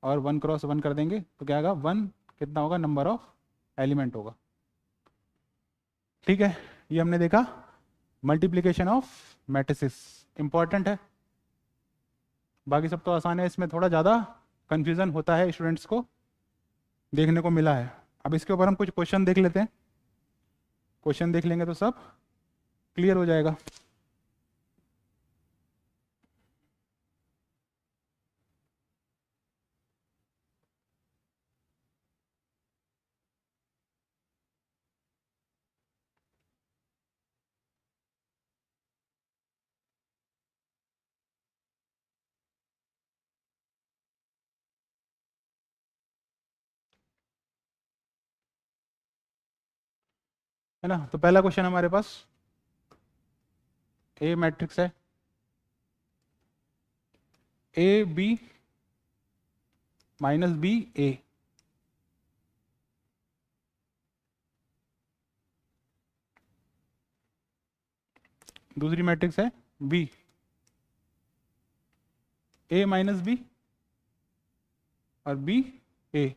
और 1 क्रॉस 1 कर देंगे, तो क्या आएगा? 1 कितना होगा? नंबर ऑफ एलिमेंट होगा। ठीक है, ये हमने देखा मल्टीप्लिकेशन ऑफ मैट्रिसेस। इंपॉर्टेंट है, बाकी सब तो आसान है, इसमें थोड़ा ज़्यादा कन्फ्यूज़न होता है स्टूडेंट्स को, देखने को मिला है। अब इसके ऊपर हम कुछ क्वेश्चन देख लेते हैं। क्वेश्चन देख लेंगे तो सब क्लियर हो जाएगा। है ना। तो पहला क्वेश्चन हमारे पास ए मैट्रिक्स है, ए बी माइनस बी ए। दूसरी मैट्रिक्स है बी ए माइनस बी और बी ए।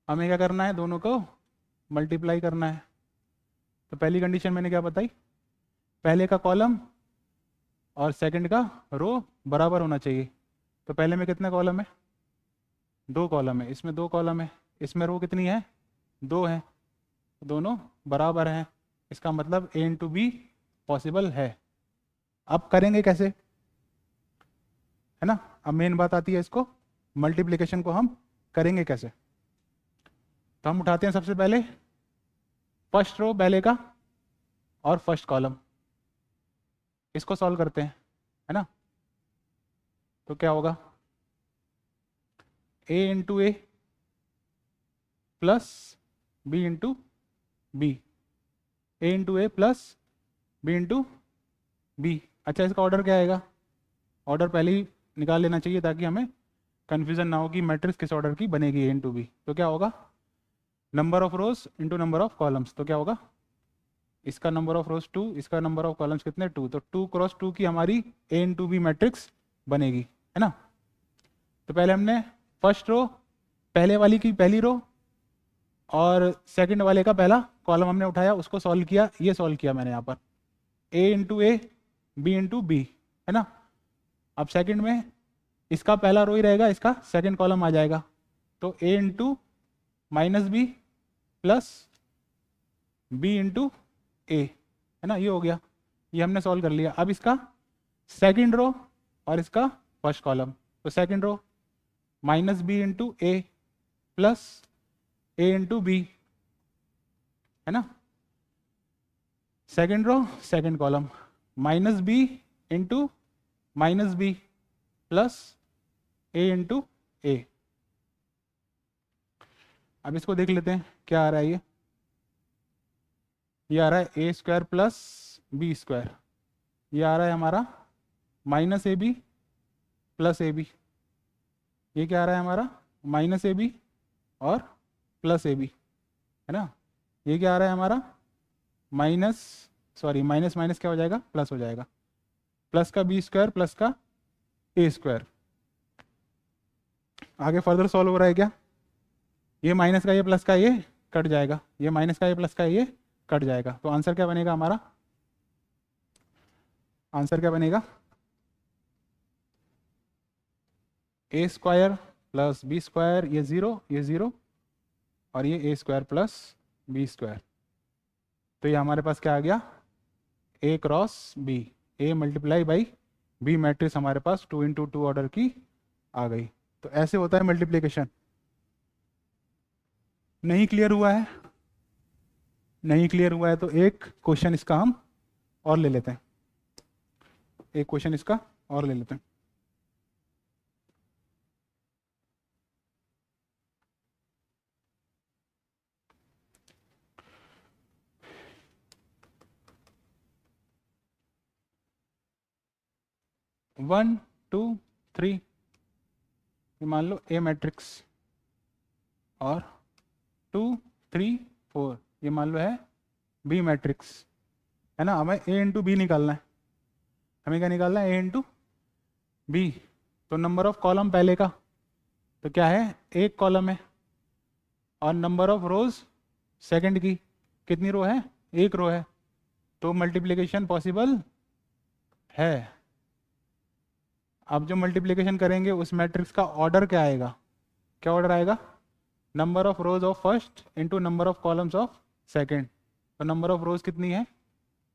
हमें क्या करना है? दोनों को मल्टीप्लाई करना है। तो पहली कंडीशन मैंने क्या बताई? पहले का कॉलम और सेकंड का रो बराबर होना चाहिए। तो पहले में कितने कॉलम है? 2 कॉलम है, इसमें 2 कॉलम है, इसमें रो कितनी है? 2 है, दोनों बराबर हैं। इसका मतलब ए इंटू बी पॉसिबल है। अब करेंगे कैसे, है ना। अब मेन बात आती है, इसको मल्टीप्लिकेशन को हम करेंगे कैसे। तो हम उठाते हैं सबसे पहले फर्स्ट रो पहले का और फर्स्ट कॉलम, इसको सॉल्व करते हैं, है ना। तो क्या होगा? ए into A plus B into B, A into A plus B into B. अच्छा, इसका ऑर्डर क्या आएगा? ऑर्डर पहले ही निकाल लेना चाहिए ताकि हमें कंफ्यूजन ना हो कि मैट्रिक्स किस ऑर्डर की बनेगी, ए इंटू बी। तो क्या होगा, number of rose into number of columns. तो क्या होगा, इसका नंबर ऑफ रोज 2, इसका नंबर ऑफ कॉलम्स कितने 2, तो 2 क्रॉस 2 की हमारी ए इंटू बी मैट्रिक्स बनेगी, है ना। तो पहले हमने फर्स्ट रो, पहले वाली की पहली रो और सेकंड वाले का पहला कॉलम हमने उठाया, उसको सॉल्व किया, ये सॉल्व किया मैंने यहाँ पर, ए इंटू ए, बी इंटू बी, है ना। अब सेकंड में इसका पहला रो ही रहेगा, इसका सेकंड कॉलम आ जाएगा, तो A into minus B plus B into A, है ना, ये हो गया, ये हमने सॉल्व कर लिया। अब इसका सेकंड रो और इसका फर्स्ट कॉलम, तो second row minus B into A plus A into B, है ना। Second row second column minus B into minus B plus A into A. अब इसको देख लेते हैं क्या आ रहा है, ये आ रहा है A square plus B square, ये आ रहा है हमारा minus A B plus A B, ये क्या आ रहा है हमारा माइनस ए बी और प्लस ए बी, है ना। ये क्या आ रहा है हमारा माइनस माइनस क्या हो जाएगा, प्लस हो जाएगा, प्लस का बी स्क्वायर प्लस का ए स्क्वायर। आगे फर्दर सॉल्व हो रहा है क्या, ये माइनस का ये प्लस का ये कट जाएगा, ये माइनस का ये प्लस का ये कट जाएगा, तो आंसर क्या बनेगा हमारा, आंसर क्या बनेगा, A square plus B square, ये ज़ीरो और ये A square plus B square. तो ये हमारे पास क्या आ गया, A cross B, A multiply by B matrix हमारे पास 2 इंटू 2 ऑर्डर की आ गई। तो ऐसे होता है मल्टीप्लिकेशन। नहीं क्लियर हुआ है, नहीं क्लियर हुआ है तो एक क्वेश्चन इसका हम और ले लेते हैं, एक क्वेश्चन इसका और ले लेते हैं। वन टू थ्री, मान लो ए मैट्रिक्स, और 2 3 4 ये मान लो है बी मैट्रिक्स, है ना। हमें ए इंटू बी निकालना है, हमें क्या निकालना है, ए इंटू बी। तो नंबर ऑफ कॉलम पहले का तो क्या है, एक कॉलम है, और नंबर ऑफ रोज सेकंड की कितनी रो है, एक रो है, तो मल्टीप्लिकेशन पॉसिबल है। अब जो मल्टीप्लिकेशन करेंगे उस मैट्रिक्स का ऑर्डर क्या आएगा, क्या ऑर्डर आएगा, number of rows of first into number of columns of second. तो नंबर ऑफ रोज कितनी है,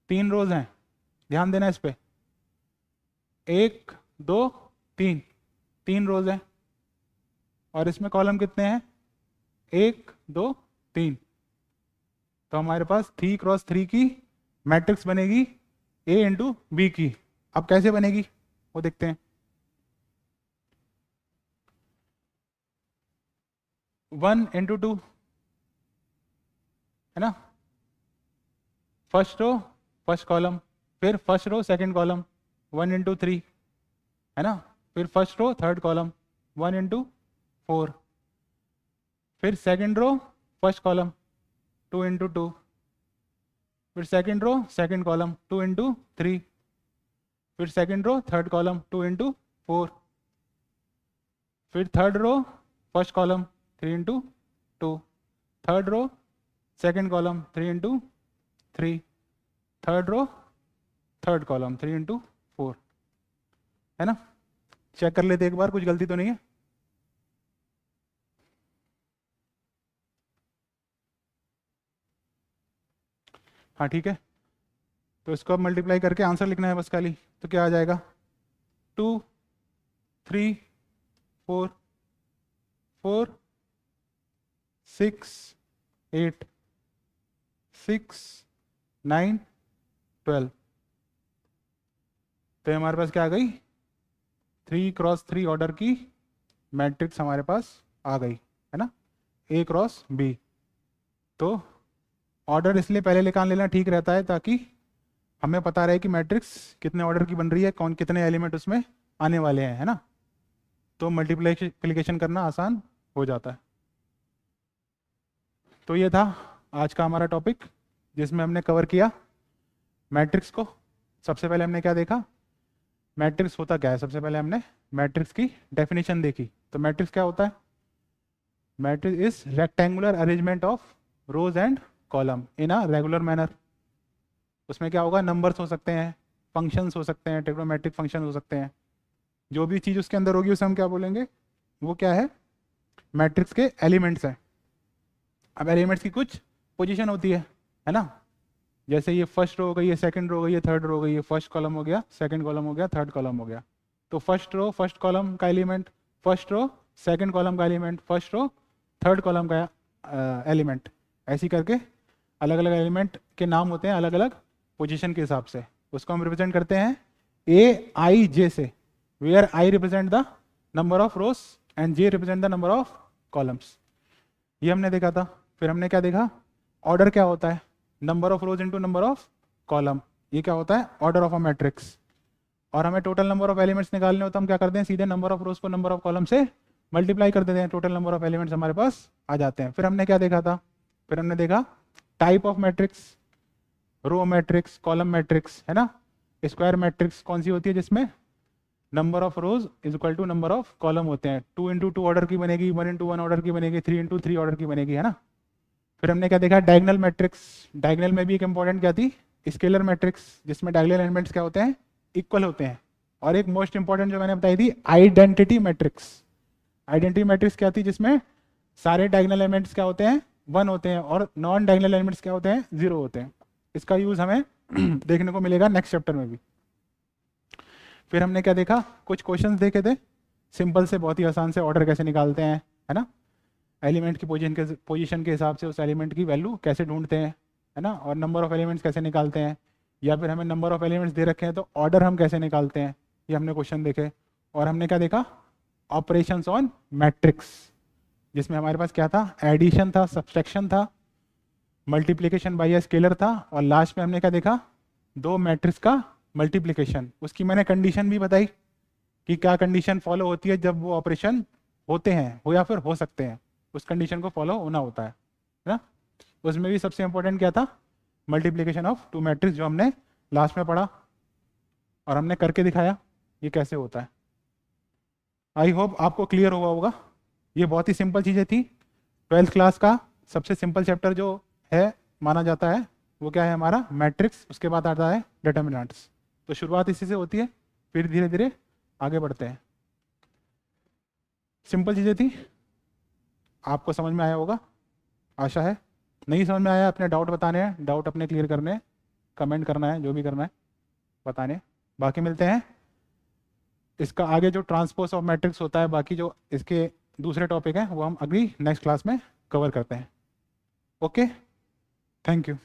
3 रोज हैं, ध्यान देना इस पे, 1 2 3, 3 रोज हैं, और इसमें कॉलम कितने हैं, 1 2 3। तो हमारे पास 3 क्रॉस 3 की मैट्रिक्स बनेगी ए इंटू बी की। अब कैसे बनेगी वो देखते हैं। 1 इंटू 2, है ना, फर्स्ट रो फर्स्ट कॉलम, फिर first row second column 1 into 3, है ना, फिर first row third column 1 into 4, फिर second row first column 2 into 2, फिर second row second column 2 into 3, फिर second row third column 2 into 4, फिर third row first column 3 into 2, third row second column 3 into 3, third row third column 3 into 4, है ना। Check कर लेते एक बार, कुछ गलती तो नहीं है। हाँ ठीक है, तो इसको अब मल्टीप्लाई करके आंसर लिखना है बस खाली। तो क्या आ जाएगा, 2 3 4 4 6 8 6 9 12। तो हमारे पास क्या आ गई, 3 क्रॉस 3 ऑर्डर की मैट्रिक्स हमारे पास आ गई, है ना, ए क्रॉस बी। तो ऑर्डर इसलिए पहले निकाल लेना ठीक रहता है, ताकि हमें पता रहे कि मैट्रिक्स कितने ऑर्डर की बन रही है, कौन कितने एलिमेंट उसमें आने वाले हैं, है ना। तो मल्टीप्लिकेशन करना आसान हो जाता है। तो ये था आज का हमारा टॉपिक, जिसमें हमने कवर किया मैट्रिक्स को। सबसे पहले हमने क्या देखा, मैट्रिक्स होता क्या है। सबसे पहले हमने मैट्रिक्स की डेफिनेशन देखी। तो मैट्रिक्स क्या होता है, matrix is rectangular arrangement of rows and column in a regular manner. उसमें क्या होगा, नंबर्स हो सकते हैं, फंक्शंस हो सकते हैं, ट्रिग्नोमेट्रिक फंक्शन हो सकते हैं, जो भी चीज़ उसके अंदर होगी उसे हम क्या बोलेंगे, वो क्या है, मैट्रिक्स के एलिमेंट्स हैं। अब एलिमेंट्स की कुछ पोजीशन होती है ना। जैसे ये फर्स्ट रो हो गई, ये सेकंड रो हो गई, ये थर्ड रो हो गई, ये फर्स्ट कॉलम हो गया, सेकंड कॉलम हो गया, थर्ड कॉलम हो गया। तो फर्स्ट रो फर्स्ट कॉलम का element, first row second column का element, first row third column का एलिमेंट, ऐसी करके अलग अलग एलिमेंट के नाम होते हैं अलग अलग पोजीशन के हिसाब से। उसको हम रिप्रेजेंट करते हैं ए आई जे से, where I represent the number of rows and J represent the number of columns. ये हमने देखा था। फिर हमने क्या देखा, ऑर्डर क्या होता है, number of rose into number of column, ये क्या होता है, ऑर्डर ऑफ अ मैट्रिक्स। और हमें टोटल नंबर ऑफ एलिमेंट्स निकालने हो तो हम क्या करते हैं, सीधे नंबर ऑफ रोज को नंबर ऑफ कॉलम से मल्टीप्लाई कर देते हैं, टोटल नंबर ऑफ एलिमेंट्स हमारे पास आ जाते हैं। फिर हमने क्या देखा था, फिर हमने देखा type of matrix, row matrix, column matrix, है ना। स्क्वायर मैट्रिक्स कौन सी होती है, जिसमें number of rows is equal to number of column होते हैं। 2 इंटू 2 ऑर्डर की बनेगी, 1 इंटू 1 ऑर्डर की बनेगी, 3 इंटू 3 ऑर्डर की बनेगी, है ना। फिर हमने क्या देखा, डायगोनल मैट्रिक्स। डायगोनल में भी एक इंपॉर्टेंट क्या थी, स्केलर मैट्रिक्स, जिसमें डायगोनल एलिमेंट्स क्या होते हैं, इक्वल होते हैं। और एक मोस्ट इंपॉर्टेंट जो मैंने बताई थी, आइडेंटिटी मैट्रिक्स। आइडेंटिटी मैट्रिक्स क्या थी, जिसमें सारे डायगोनल एलिमेंट्स क्या होते हैं, 1 होते हैं, और नॉन डायगोनल एलिमेंट्स क्या होते हैं, 0 होते हैं। इसका यूज हमें देखने को मिलेगा नेक्स्ट चैप्टर में भी। फिर हमने क्या देखा, कुछ क्वेश्चंस देखे थे सिंपल से, बहुत ही आसान से, ऑर्डर कैसे निकालते हैं, है ना। एलिमेंट की पोजीशन के हिसाब से उस एलिमेंट की वैल्यू कैसे ढूंढते हैं, है ना। और नंबर ऑफ एलिमेंट्स कैसे निकालते हैं, या फिर हमें नंबर ऑफ एलिमेंट्स दे रखे हैं तो ऑर्डर हम कैसे निकालते हैं, ये हमने क्वेश्चन देखे। और हमने क्या देखा, ऑपरेशंस ऑन मैट्रिक्स, जिसमें हमारे पास क्या था, एडिशन था, सब्सट्रैक्शन था, मल्टीप्लिकेशन बाय अ स्केलर था, और लास्ट में हमने क्या देखा, दो मैट्रिक्स का मल्टीप्लिकेशन। उसकी मैंने कंडीशन भी बताई कि क्या कंडीशन फॉलो होती है जब वो ऑपरेशन होते हैं, हो या फिर हो सकते हैं, उस कंडीशन को फॉलो होना होता है ना। उसमें भी सबसे इंपॉर्टेंट क्या था, मल्टीप्लिकेशन ऑफ टू मैट्रिक्स, जो हमने लास्ट में पढ़ा और हमने करके दिखाया ये कैसे होता है। आई होप आपको क्लियर हुआ होगा। ये बहुत ही सिंपल चीज़ें थी। 12th क्लास का सबसे सिंपल चैप्टर जो है माना जाता है वो क्या है, हमारा मैट्रिक्स। उसके बाद आता है डिटर्मिनेंट्स। तो शुरुआत इसी से होती है, फिर धीरे धीरे आगे बढ़ते हैं। सिंपल चीज़ें थी, आपको समझ में आया होगा, आशा है। नहीं समझ में आया, अपने डाउट बताने हैं, डाउट अपने क्लियर करने हैं, कमेंट करना है, जो भी करना है बताने। बाकी मिलते हैं, इसका आगे जो ट्रांसपोज ऑफ मैट्रिक्स होता है, बाकी जो इसके दूसरे टॉपिक हैं वो हम अगली नेक्स्ट क्लास में कवर करते हैं। Okay, thank you.